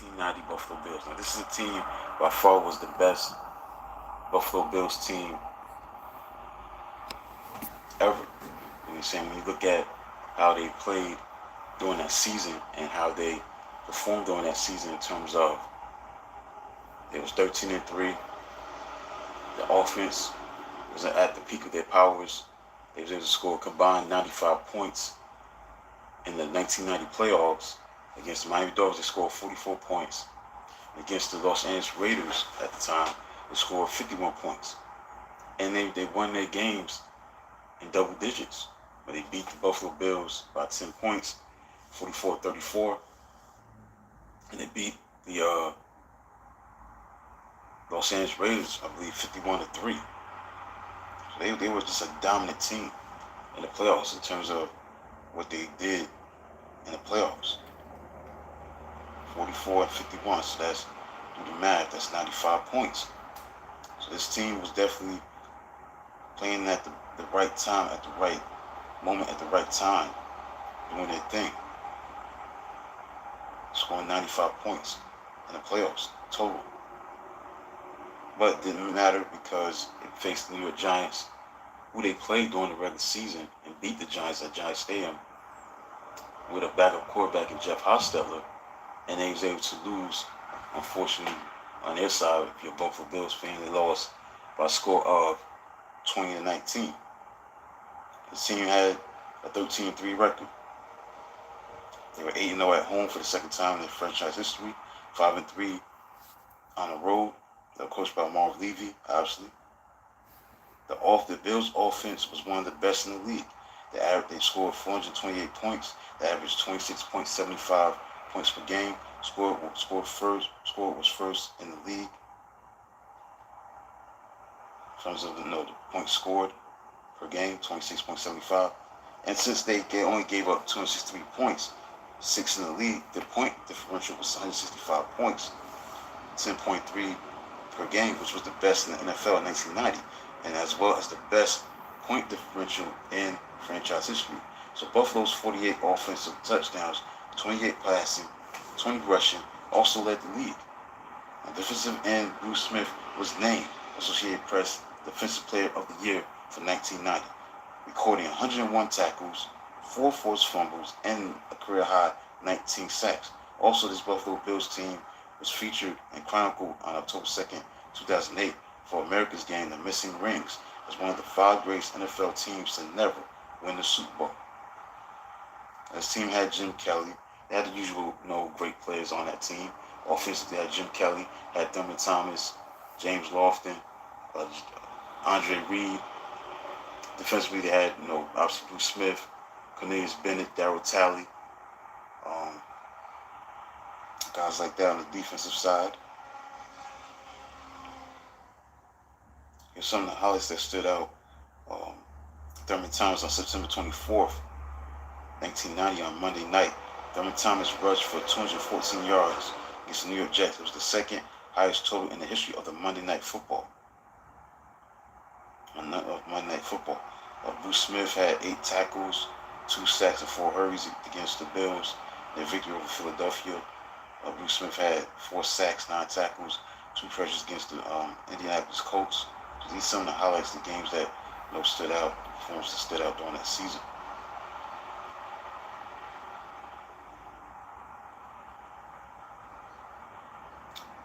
1990 Buffalo Bills. Now, this is a team by far was the best Buffalo Bills team ever. You know what I'm saying? When you look at how they played during that season and how they performed during that season in terms of it was 13-3. The offense was at the peak of their powers. They was able to score a combined 95 points in the 1990 playoffs. Against the Miami Dolphins, they scored 44 points. And against the Los Angeles Raiders at the time, they scored 51 points. And they won their games in double digits. But they beat the Buffalo Bills by 10 points, 44-34. And they beat the Los Angeles Raiders, I believe, 51-3. So they were just a dominant team in the playoffs in terms of what they did in the playoffs. 44-51, so that's, do the math, that's 95 points. So this team was definitely playing at the right time, at the right moment, at the right time, doing their thing. Scoring 95 points in the playoffs, total. But it didn't matter because it faced the New York Giants, who they played during the regular season and beat the Giants at Giants Stadium with a backup quarterback in Jeff Hostetler, and they was able to lose, unfortunately, on their side. If you're a Buffalo Bills fan, they lost by a score of 20-19. The team had a 13-3 record. They were 8-0 at home for the second time in their franchise history, 5-3 on the road. They're coached by Marv Levy, obviously. The Bills' offense was one of the best in the league. They scored 428 points. They averaged 26.75 points per game. Score was first in the league in terms of the points scored per game, 26.75. And since they only gave up 263 points, sixth in the league, the point differential was 165 points, 10.3 per game, which was the best in the NFL in 1990, and as well as the best point differential in franchise history. So Buffalo's 48 offensive touchdowns, 28 passing, 20 rushing, also led the league. Now, defensive end Bruce Smith was named Associated Press Defensive Player of the Year for 1990, recording 101 tackles, 4 forced fumbles, and a career-high 19 sacks. Also, this Buffalo Bills team was featured and chronicled on October 2nd, 2008 for America's Game, The Missing Rings, as one of the 5 greatest NFL teams to never win the Super Bowl. This team had Jim Kelly. They had the usual, great players on that team. Offensively, they had Jim Kelly, had Thurman Thomas, James Lofton, Andre Reed. Defensively, they had, obviously Bruce Smith, Cornelius Bennett, Darryl Talley, guys like that on the defensive side. Here's some of the highlights that stood out. Thurman Thomas on September 24th, 1990 on Monday night. Thurman Thomas rushed for 214 yards against the New York Jets. It was the second highest total in the history of the Monday Night Football. Bruce Smith had 8 tackles, 2 sacks, and 4 hurries against the Bills. Their victory over Philadelphia. Bruce Smith had 4 sacks, 9 tackles, 2 pressures against the Indianapolis Colts. So these are some of the highlights, the games that stood out, performances that stood out during that season.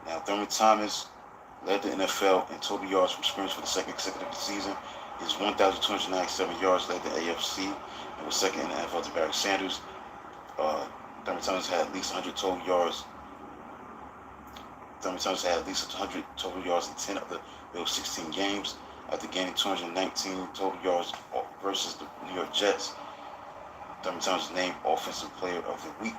Now, Thurman Thomas led the NFL in total yards from scrimmage for the second consecutive season. His 1,297 yards led the AFC and was second in the NFL to Barry Sanders. Thurman Thomas had at least 100 total yards. Thurman Thomas had at least 100 total yards in 10 of the Bills' 16 games. After gaining 219 total yards versus the New York Jets, Thurman Thomas was named Offensive Player of the Week.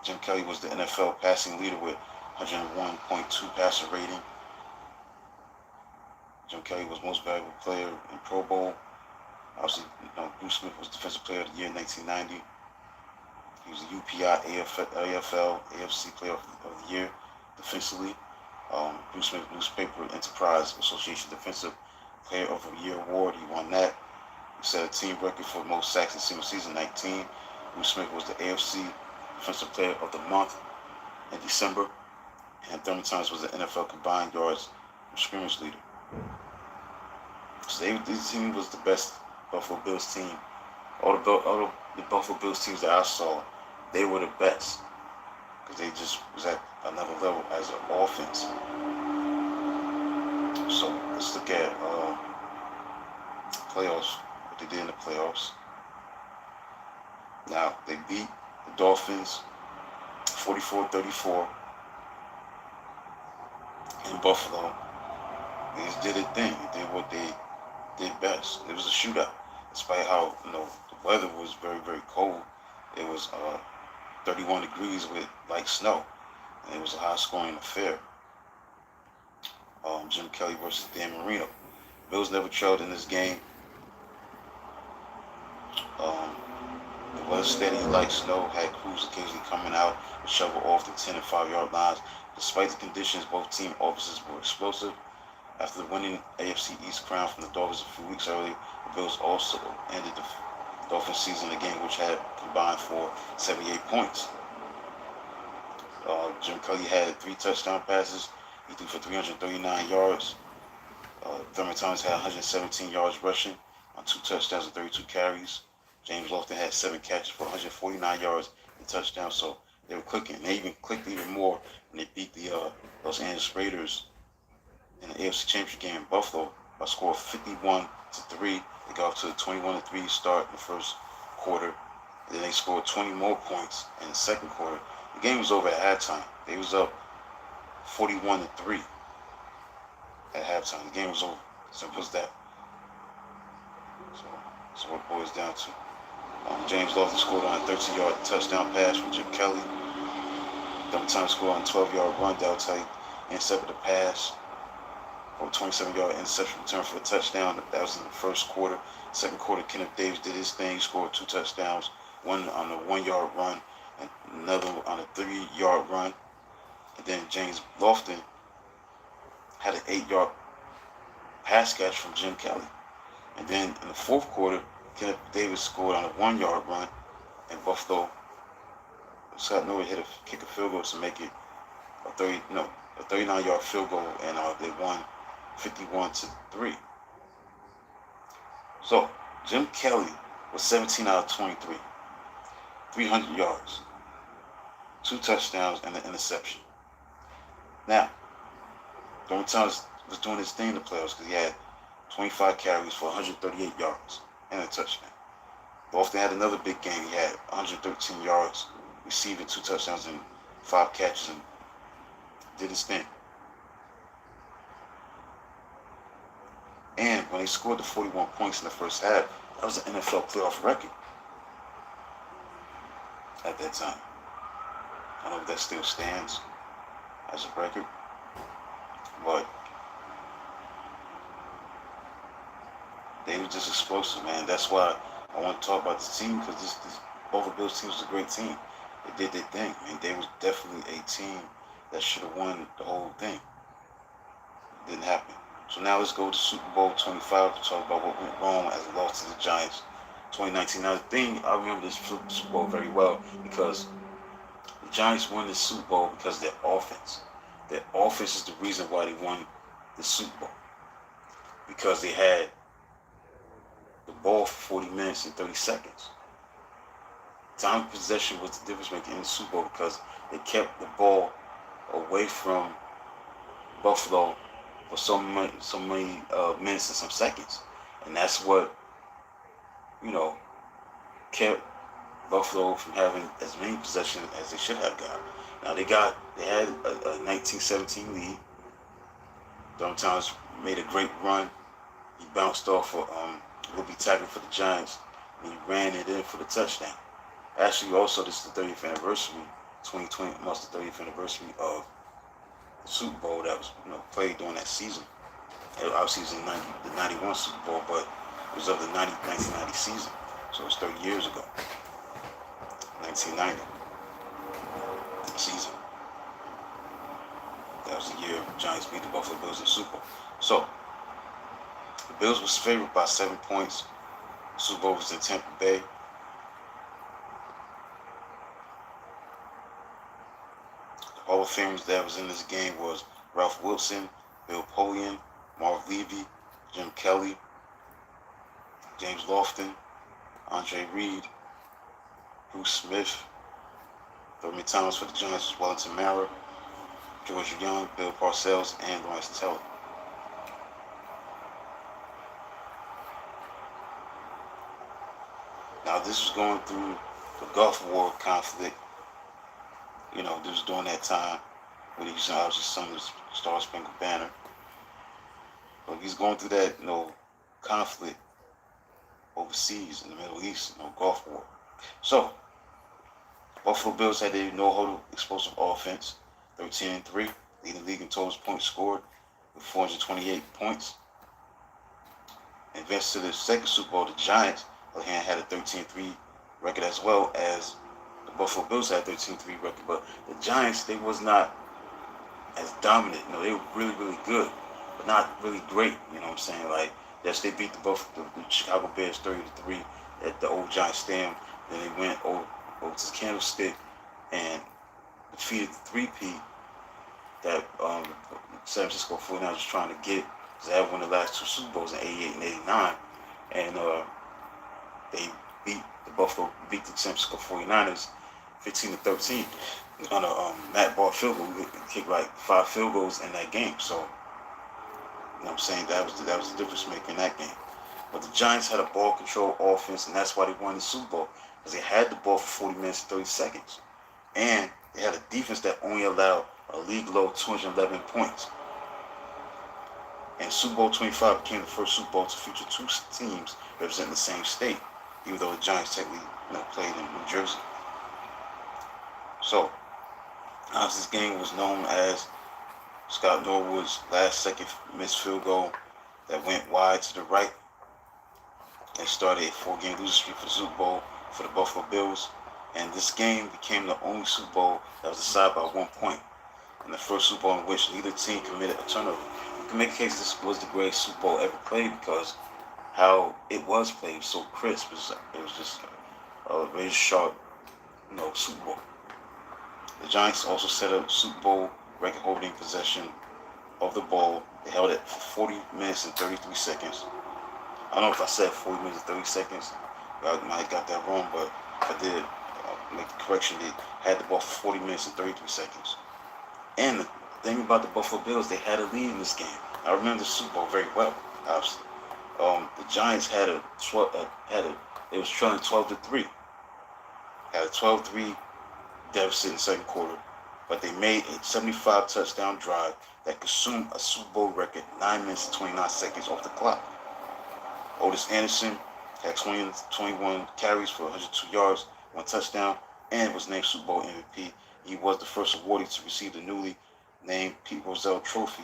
Jim Kelly was the NFL passing leader with 101.2 passer rating. Jim Kelly was most valuable player in Pro Bowl. Obviously, Bruce Smith was Defensive Player of the Year in 1990. He was the UPI AFL AFC Player of the Year defensively. Bruce Smith Newspaper Enterprise Association Defensive Player of the Year award. He won that. He set a team record for most sacks in a single season, 19. Bruce Smith was the AFC Defensive Player of the Month in December. And Thurman Thomas was the NFL combined yards from scrimmage leader. So this team was the best Buffalo Bills team. All the Buffalo Bills teams that I saw, they were the best. Because they just was at another level as an offense. So let's look at playoffs, what they did in the playoffs. Now, they beat the Dolphins 44-34 in Buffalo. They just did their thing. They did what they did best. It was a shootout. Despite how, the weather was very, very cold. It was 31 degrees with light snow. And it was a high-scoring affair. Jim Kelly versus Dan Marino. Bills never trailed in this game. It was steady, light snow, had crews occasionally coming out to shovel off the 10 and 5 yard lines. Despite the conditions, both team offenses were explosive. After winning AFC East crown from the Dolphins a few weeks earlier, the Bills also ended the Dolphins season, a game which had combined for 78 points. Jim Kelly had 3 touchdown passes. He threw for 339 yards. Thurman Thomas had 117 yards rushing on 2 touchdowns and 32 carries. James Lofton had 7 catches for 149 yards and touchdowns. So they were clicking. They even clicked even more when they beat the Los Angeles Raiders in the AFC Championship game in Buffalo by a score of 51-3. They got off to a 21-3 start in the first quarter. And then they scored 20 more points in the second quarter. The game was over at halftime. They was up 41-3 at halftime. The game was over. Simple as that. So that's what it boils down to. James Lofton scored on a 13-yard touchdown pass from Jim Kelly. Thurman Thomas scored on a 12-yard run. Dell Tight intercepted the pass for a 27-yard interception return for a touchdown. That was in the first quarter. Second quarter, Kenneth Davis did his thing. He scored 2 touchdowns, one on a 1-yard run and another on a 3-yard run. And then James Lofton had an 8-yard pass catch from Jim Kelly. And then in the fourth quarter, Kenneth Davis scored on a 1-yard run, and Buffalo, Scott Norwood hit a kick a field goal to make it a 39-yard field goal, and they won 51-3. So Jim Kelly was 17 out of 23, 300 yards, 2 touchdowns, and an interception. Now, Thurman Thomas was doing his thing in the playoffs because he had 25 carries for 138 yards and a touchdown. Lofton had another big game. He had 113 yards, receiving 2 touchdowns and 5 catches, and did his thing. And when they scored the 41 points in the first half, that was an NFL playoff record at that time. I don't know if that still stands as a record, but they were just explosive, man. That's why I want to talk about this team, because this Buffalo Bills team was a great team. They did their thing. I mean, they was definitely a team that should have won the whole thing. It didn't happen. So now let's go to Super Bowl 25 to talk about what went wrong as a loss to the Giants 2019. Now the thing, I remember this Super Bowl very well because the Giants won this Super Bowl because of their offense. Their offense is the reason why they won the Super Bowl. Because they had the ball for 40 minutes and 30 seconds. Time of possession was the difference maker in the Super Bowl because they kept the ball away from Buffalo for so many minutes and some seconds. And that's what, kept Buffalo from having as many possessions as they should have got. Now they had a 19-17 lead. Thurman Thomas made a great run. He bounced off will be tackling for the Giants, and he ran it in for the touchdown. Actually, also, this is the 30th anniversary, 2020 marks the 30th anniversary of the Super Bowl that was played during that season. Obviously, it was the 91 Super Bowl, but it was of the 1990 season, so it was 30 years ago, 1990 season. That was the year the Giants beat the Buffalo Bills in the Super Bowl. So, the Bills was favored by 7 points. Super Bowl was in Tampa Bay. The Hall of Famers that was in this game was Ralph Wilson, Bill Polian, Marv Levy, Jim Kelly, James Lofton, Andre Reed, Bruce Smith, Thurman Thomas for the Giants, Wellington Mara, George Young, Bill Parcells, and Lawrence Taylor. Now, this was going through the Gulf War conflict. You know, this was during that time when he was obviously sung the Star Spangled Banner. But he's going through that, conflict overseas in the Middle East, Gulf War. So, Buffalo Bills had a no-huddle explosive offense, 13-3, leading the league in totals points scored with 428 points. Advanced to the second Super Bowl, the Giants, on the other hand, had a 13-3 record as well as the Buffalo Bills had a 13-3 record. But the Giants, they was not as dominant. They were really, really good, but not really great. You know what I'm saying? Like, yes, they beat the Chicago Bears 30-3 at the old Giants Stadium. Then they went over to the Candlestick and defeated the 3P that San Francisco 49ers was trying to get, because they had won the last two Super Bowls in 88 and 89. And they beat the San Francisco 49ers 15-13 on a Matt Barr field goal. He kicked like 5 field goals in that game. So, you know what I'm saying? That was the difference maker in that game. But the Giants had a ball control offense, and that's why they won the Super Bowl, because they had the ball for 40 minutes and 30 seconds. And they had a defense that only allowed a league low 211 points. And Super Bowl 25 became the first Super Bowl to feature two teams representing the same state, even though the Giants technically played in New Jersey. So, obviously this game was known as Scott Norwood's last-second missed field goal that went wide to the right. They started a 4-game losing streak for the Super Bowl for the Buffalo Bills, and this game became the only Super Bowl that was decided by 1 point, and the first Super Bowl in which neither team committed a turnover. You can make a case this was the greatest Super Bowl ever played because how it was played was so crisp. It was just a very sharp, Super Bowl. The Giants also set a Super Bowl record-holding possession of the ball. They held it for 40 minutes and 33 seconds. I don't know if I said 40 minutes and 30 seconds. I might have got that wrong, but if I did make the correction. They had the ball for 40 minutes and 33 seconds. And the thing about the Buffalo Bills, they had a lead in this game. I remember the Super Bowl very well, obviously. The Giants had they was trailing 12-3. Had a 12-3 deficit in the second quarter, but they made a 75 touchdown drive that consumed a Super Bowl record 9 minutes and 29 seconds off the clock. Otis Anderson had 21 carries for 102 yards, 1 touchdown, and was named Super Bowl MVP. He was the first awardee to receive the newly named Pete Rozelle Trophy.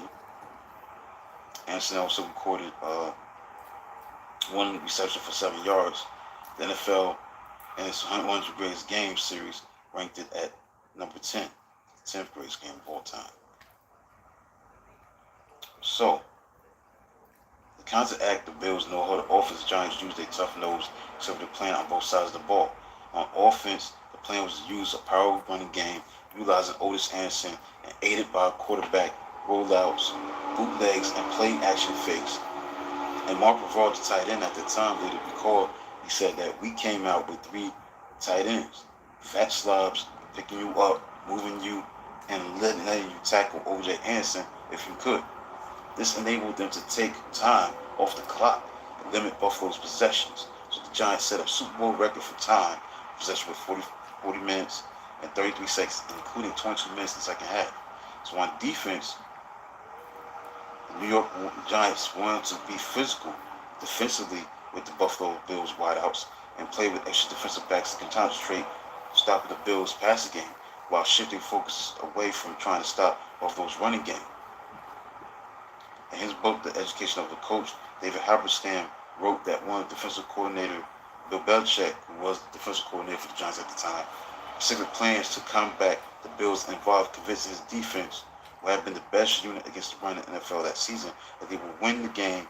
Anderson also recorded 1 reception for 7 yards. The NFL in its 100 greatest game series ranked it at number 10, the 10th greatest game of all time. So, to counteract the Bills' no-huddle offense, the Giants used a tough-nosed conservative plan on both sides of the ball. On offense, the plan was to use a power running game, utilizing Otis Anderson and aided by quarterback rollouts, bootlegs, and play-action fakes. And Mark Brevard, the tight end at the time, later recalled, he said that we came out with 3 tight ends. Fat slobs, picking you up, moving you, and letting you tackle O.J. Anderson if you could. This enabled them to take time off the clock and limit Buffalo's possessions. So the Giants set up Super Bowl record for time, possession with 40 minutes and 33 seconds, including 22 minutes in the second half. So on defense, the New York Giants wanted to be physical defensively with the Buffalo Bills wideouts and play with extra defensive backs to concentrate stopping the Bills' passing game while shifting focus away from trying to stop Buffalo's running game. In his book, The Education of the Coach, David Halberstam wrote that one defensive coordinator, Bill Belichick, who was the defensive coordinator for the Giants at the time, specific plans to combat the Bills involved convincing his defense, who had been the best unit against the run in the NFL that season, that they would win the game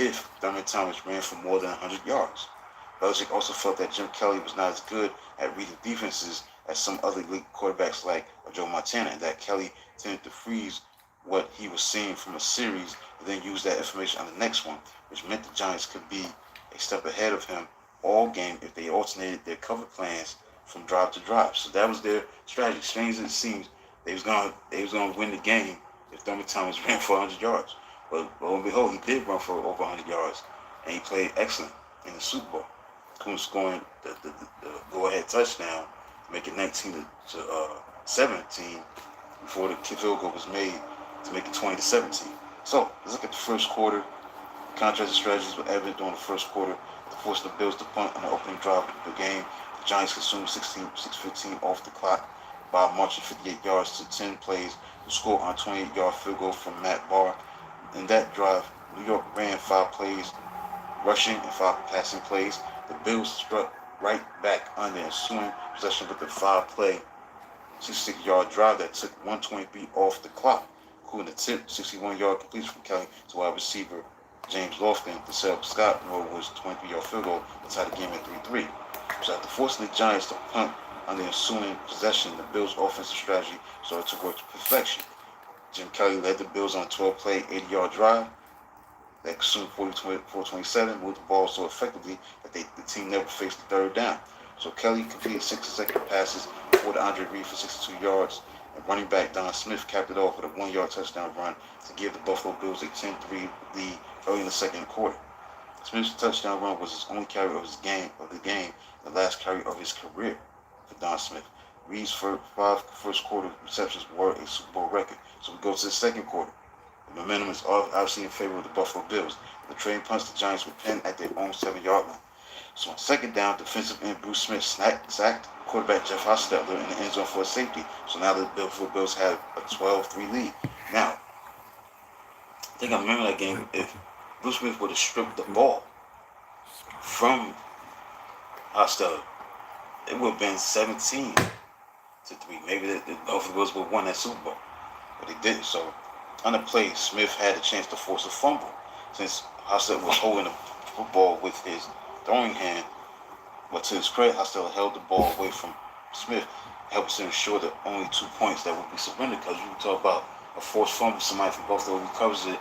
if Thurman Thomas ran for more than 100 yards. Belichick also felt that Jim Kelly was not as good at reading defenses as some other elite quarterbacks like Joe Montana, and that Kelly tended to freeze what he was seeing from a series and then use that information on the next one, which meant the Giants could be a step ahead of him all game if they alternated their cover plans from drive to drive. So that was their strategy. Strange as it seems, they was gonna win the game if Thurman Thomas ran for 100 yards. But lo and behold, he did run for over 100 yards, and he played excellent in the Super Bowl, scoring the go-ahead touchdown to make it 19 to 17 before the field goal was made to make it 20 to 17. So let's look at the first quarter. Contrasting strategies were evident during the first quarter to force the Bills to punt on the opening drive of the game. The Giants consumed 6:15 off the clock by marching 58 yards to 10 plays to score on a 28-yard field goal from Matt Barr. In that drive, New York ran 5 plays, rushing and 5 passing plays. The Bills struck right back on the ensuing possession with a 5-play, 66-yard drive that took 123 off the clock, including the tip 61-yard completion from Kelly to wide receiver James Lofton to set up Scott Norwood's 23-yard field goal to tie the game at 3-3. So after forcing the Giants to punt on the ensuing possession, the Bills' offensive strategy started to work to perfection. Jim Kelly led the Bills on a 12-play, 80-yard drive that consumed 4:27, moved the ball so effectively that the team never faced the third down. So Kelly completed 6 consecutive passes for Andre Reed for 62 yards, and running back Don Smith capped it off with a 1-yard touchdown run to give the Buffalo Bills a 10-3 lead early in the second quarter. Smith's touchdown run was his only carry of the game, the last carry of his career for Don Smith. Reed's 5 first quarter receptions were a Super Bowl record. So we go to the second quarter. The momentum is obviously in favor of the Buffalo Bills. The train punched the Giants with pinned at their own 7-yard line. So on second down, defensive end Bruce Smith sacked quarterback Jeff Hostetler in the end zone for a safety. So now the Buffalo Bills have a 12-3 lead. Now, I think I remember that game. If Bruce Smith would have stripped the ball from Hostetler, it would have been 17-3. Maybe the Buffalo Bills would have won that Super Bowl, but they didn't. So on the play, Smith had a chance to force a fumble since Hostetler was holding the football with his throwing hand. But to his credit, Hostetler held the ball away from Smith, helping to ensure that only 2 points that would be surrendered. Because you talk about a forced fumble, somebody from Buffalo recovers it.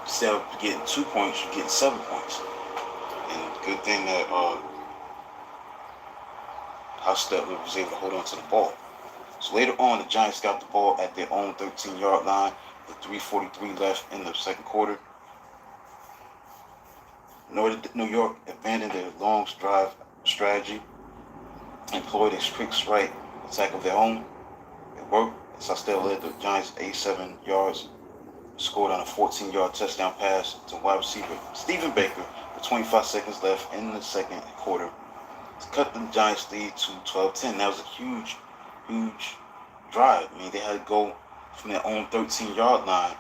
Instead of getting 2 points, you're getting 7 points. And good thing that Hostetler was able to hold on to the ball. So later on, the Giants got the ball at their own 13-yard line with 3:43 left in the second quarter. New York abandoned their long drive strategy, employed a strict strike attack of their own. It worked. Hostetler led the Giants 87 yards, scored on a 14-yard touchdown pass to wide receiver Stephen Baker with 25 seconds left in the second quarter to cut the Giants' lead to 12-10. That was a huge drive. I mean, they had to go from their own 13-yard line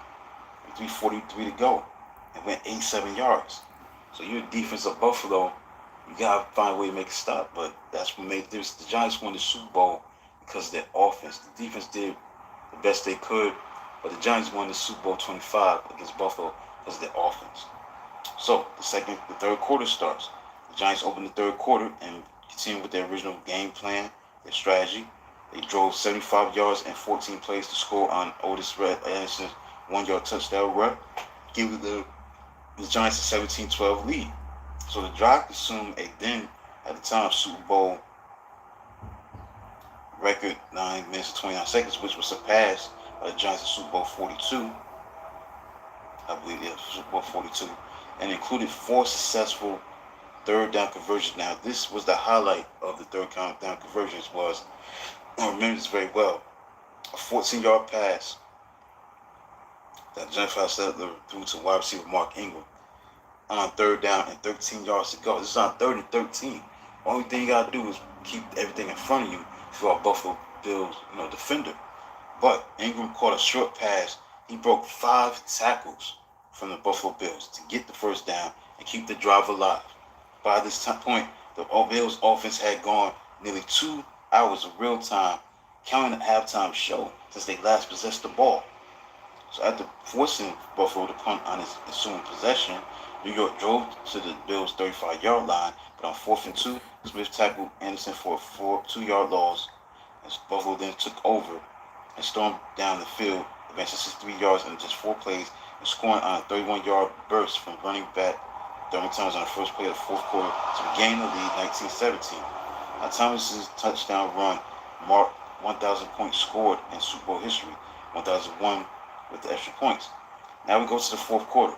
with 3:43 to go and went 87 yards. So you're a defense of Buffalo, you gotta find a way to make it stop. But that's what made this. The Giants won the Super Bowl because of their offense. The defense did the best they could, but the Giants won the Super Bowl 25 against Buffalo because of their offense. So the third quarter starts. The Giants open the third quarter and continue with their original game plan, their strategy. They drove 75 yards and 14 plays to score on Otis Anderson's 1-yard touchdown run, giving the Giants a 17-12 lead. So the drive consumed a then, at the time, Super Bowl record 9 minutes and 29 seconds, which was surpassed by the Giants in Super Bowl 42. I believe it was Super Bowl 42. And included 4 successful third down conversions. Now, this was the highlight of the third down conversions was, I remember this very well, a 14-yard pass that Jeff Hostetler threw to wide receiver Mark Ingram on third down and 13 yards to go. This is on 3rd and 13. Only thing you got to do is keep everything in front of you if you're a Buffalo Bills defender. But Ingram caught a short pass. He broke 5 tackles from the Buffalo Bills to get the first down and keep the drive alive. By this point, the Bills offense had gone nearly 2 hours of real time, counting the halftime show since they last possessed the ball. So after forcing Buffalo to punt on his ensuing possession, New York drove to the Bills' 35-yard line, but on 4th and 2, Smith tackled Anderson for a 2-yard loss, as Buffalo then took over and stormed down the field, advancing 63 yards in just 4 plays, and scoring on a 31-yard burst from running back Thurman Thomas on the first play of the fourth quarter to regain the lead 19-17. Now Thomas's touchdown run marked 1,000 points scored in Super Bowl history, 1,001 with the extra points. Now we go to the fourth quarter.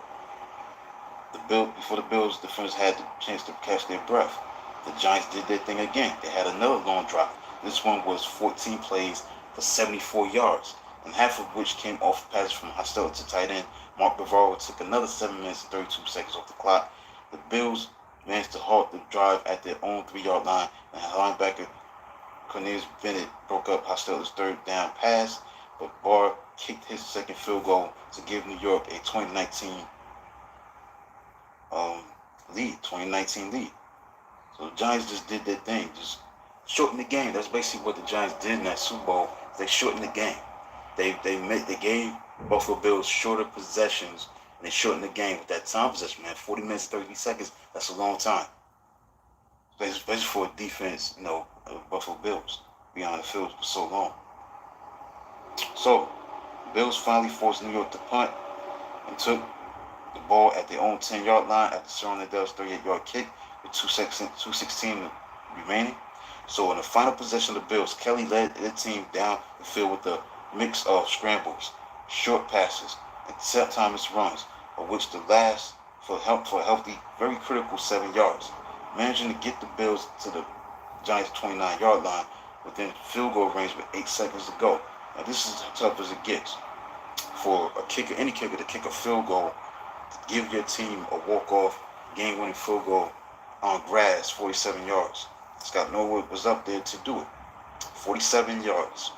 Before the Bills defenders had the chance to catch their breath, the Giants did their thing again. They had another long drive. This one was 14 plays for 74 yards, and half of which came off passes from Hostetler to tight end Mark Bavaro. Took another 7 minutes and 32 seconds off the clock. The Bills managed to halt the drive at their own 3-yard line, and linebacker Cornelius Bennett broke up Hostetler's third down pass, but Barr kicked his second field goal to give New York a 2019 lead. So the Giants just did their thing, just shortened the game. That's basically what the Giants did in that Super Bowl. They shortened the game. They gave Buffalo Bills shorter possessions, and they shortened the game with that time possession, man. 40 minutes, 30 seconds, that's a long time. Especially for a defense, Buffalo Bills, be on the field for so long. So, the Bills finally forced New York to punt and took the ball at their own 10-yard line after Serron Adell's 38-yard kick with 2:16 remaining. So in the final possession of the Bills, Kelly led the team down the field with a mix of scrambles, short passes, and set Thomas runs, of which the last for a healthy, very critical 7 yards, managing to get the Bills to the Giants' 29-yard line within field goal range with 8 seconds to go. Now this is as tough as it gets for a kicker, any kicker, to kick a field goal, to give your team a walk-off, game-winning field goal on grass, 47 yards. Scott Norwood was up there to do it. 47 yards.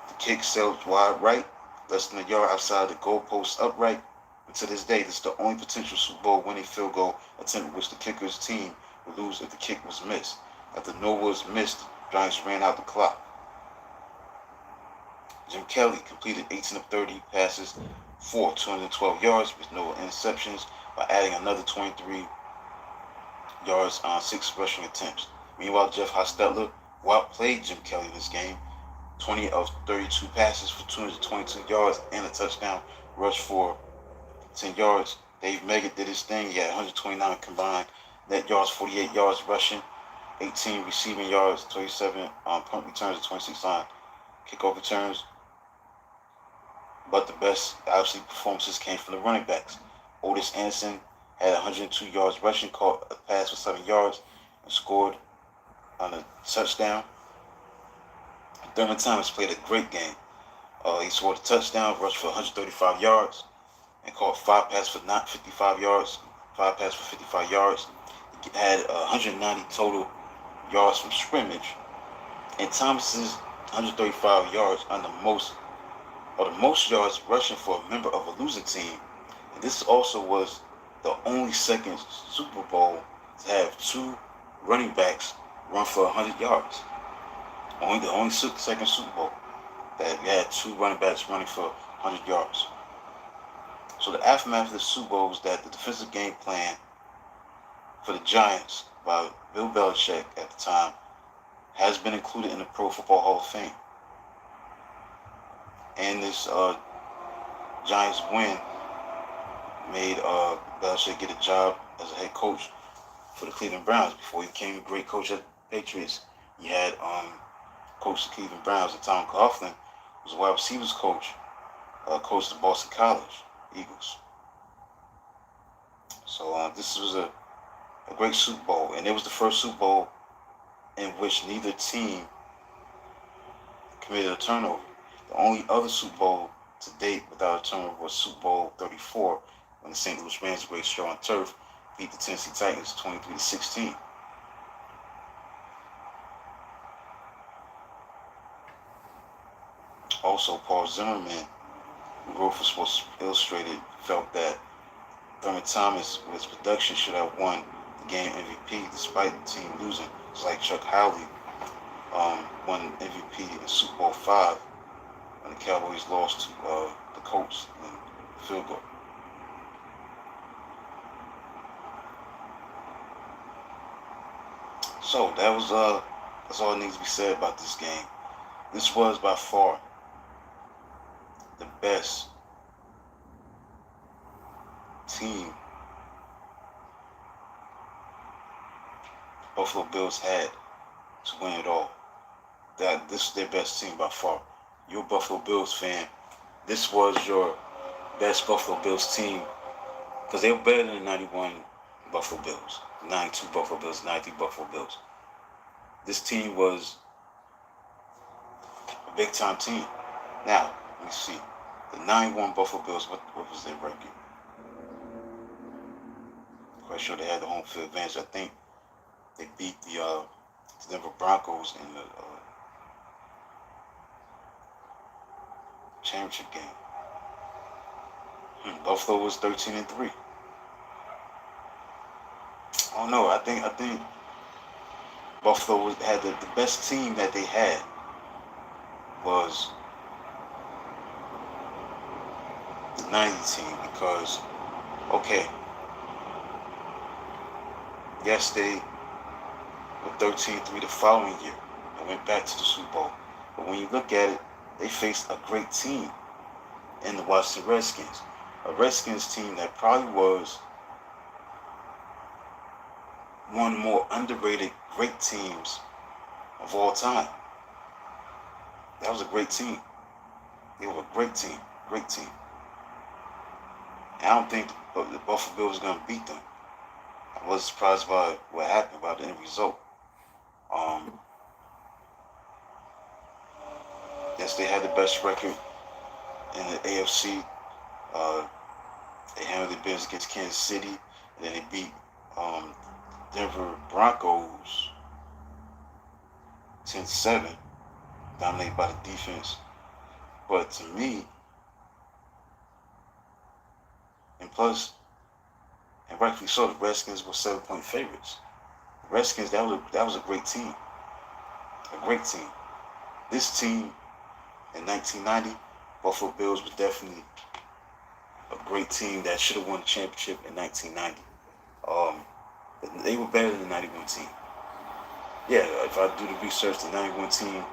The kick sailed wide right, less than a yard outside the goalpost upright. And to this day, this is the only potential Super Bowl winning field goal attempt which the kicker's team would lose if the kick was missed. After Norwood's missed, Giants ran out the clock. Jim Kelly completed 18 of 30 passes for 212 yards with no interceptions, by adding another 23 yards on 6 rushing attempts. Meanwhile, Jeff Hostetler outplayed Jim Kelly in this game. 20 of 32 passes for 222 yards and a touchdown rush for 10 yards. Dave Meggett did his thing. He had 129 combined net yards, 48 yards rushing, 18 receiving yards, 27 on punt returns, and 26 on kickoff returns. But the best, obviously, performances came from the running backs. Otis Anderson had 102 yards rushing, caught a pass for 7 yards, and scored on a touchdown. Thurman Thomas played a great game. He scored a touchdown, rushed for 135 yards, and caught 5 passes for 55 yards. 5 passes for 55 yards. He had 190 total yards from scrimmage, and Thomas's 135 yards on the most yards rushing for a member of a losing team. And this also was the only second Super Bowl to have 2 running backs run for 100 yards. The only second Super Bowl that we had 2 running backs running for 100 yards. So the aftermath of the Super Bowl was that the defensive game plan for the Giants by Bill Belichick at the time has been included in the Pro Football Hall of Fame. And this Giants win made Belichick get a job as a head coach for the Cleveland Browns. Before he became a great coach at the Patriots, he had coached the Cleveland Browns, and Tom Coughlin was a wide receivers coach, coached the Boston College Eagles. So this was a great Super Bowl, and it was the first Super Bowl in which neither team committed a turnover. The only other Super Bowl to date without a turnover was Super Bowl 34, when the St. Louis Rams, great show on turf, beat the Tennessee Titans 23-16. Also, Paul Zimmerman, who wrote for Sports Illustrated, felt that Thurman Thomas, with his production, should have won the game MVP despite the team losing. It's like Chuck Howley won MVP in Super Bowl V when the Cowboys lost to the Colts in the field goal. So that's all that needs to be said about this game. This was by far the best team Buffalo Bills had to win it all. That this is their best team by far. You're a Buffalo Bills fan. This was your best Buffalo Bills team because they were better than the 91 Buffalo Bills, 92 Buffalo Bills, 93 Buffalo Bills. This team was a big time team. Now, let me see. The 91 Buffalo Bills, what was their record? Quite sure they had the home field advantage. I think they beat the Denver Broncos in the championship game. Buffalo was 13-3. I don't know. I think Buffalo had the best team that they had was the 90 team because, okay, yes, they were 13-3 the following year and went back to the Super Bowl. But when you look at it, they faced a great team in the Washington Redskins. A Redskins team that probably was one of the more underrated great teams of all time. That was a great team. They were a great team. Great team. And I don't think the Buffalo Bills was going to beat them. I was surprised by what happened, about the end result. Yes, they had the best record in the AFC. They handled their business against Kansas City, and then they beat Denver Broncos 10-7, dominated by the defense. But to me, and plus, and rightfully so, the Redskins were 7-point favorites. The Redskins, that was a great team. A great team. This team in 1990, Buffalo Bills was definitely a great team that should have won the championship in 1990. They were better than the 91 team. Yeah, if I do the research, the 91 team,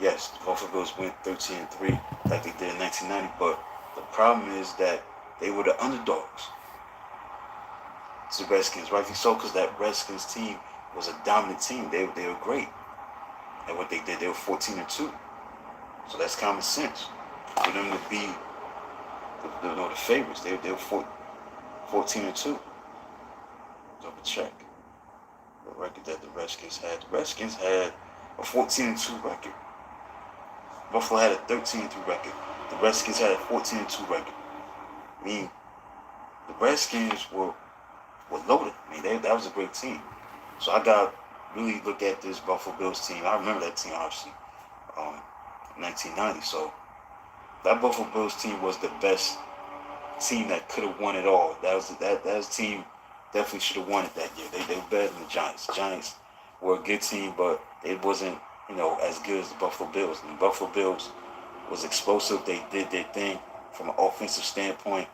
yes, the Buffalo Bills went 13-3 like they did in 1990, but the problem is that they were the underdogs to the Redskins, rightfully so, because that Redskins team was a dominant team. They were great at what they did. They were 14-2. So that's common sense for them to be the favorites. They were 14-2. Double check the record that the Redskins had. The Redskins had a 14-2 record. Buffalo had a 13-3 record. The Redskins had a 14-2 record. I mean, the Redskins were loaded. I mean, that was a great team. So I got to really look at this Buffalo Bills team. I remember that team, obviously, 1990. So that Buffalo Bills team was the best team that could have won it all. That was team definitely should have won it that year. They were better than the Giants. The Giants were a good team, but it wasn't, as good as the Buffalo Bills. And the Buffalo Bills was explosive. They did their thing from an offensive standpoint.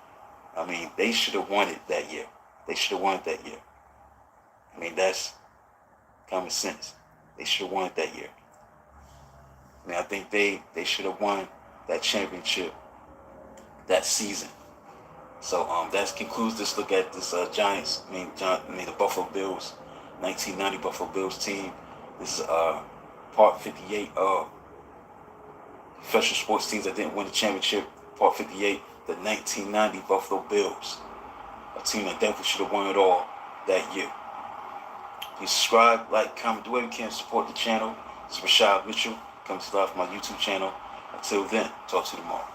I mean, they should have won it that year. They should have won it that year. I mean, that's common sense. They should have won it that year. I mean, I think they should have won that championship that season. So that concludes this look at this Giants. The Buffalo Bills, 1990 Buffalo Bills team. This is part 58 of professional sports teams that didn't win the championship. Part 58, the 1990 Buffalo Bills, a team that definitely should have won it all that year. Please subscribe, like, comment, do whatever you can to support the channel. This is Rashad Mitchell, coming to live from my YouTube channel. Until then, talk to you tomorrow.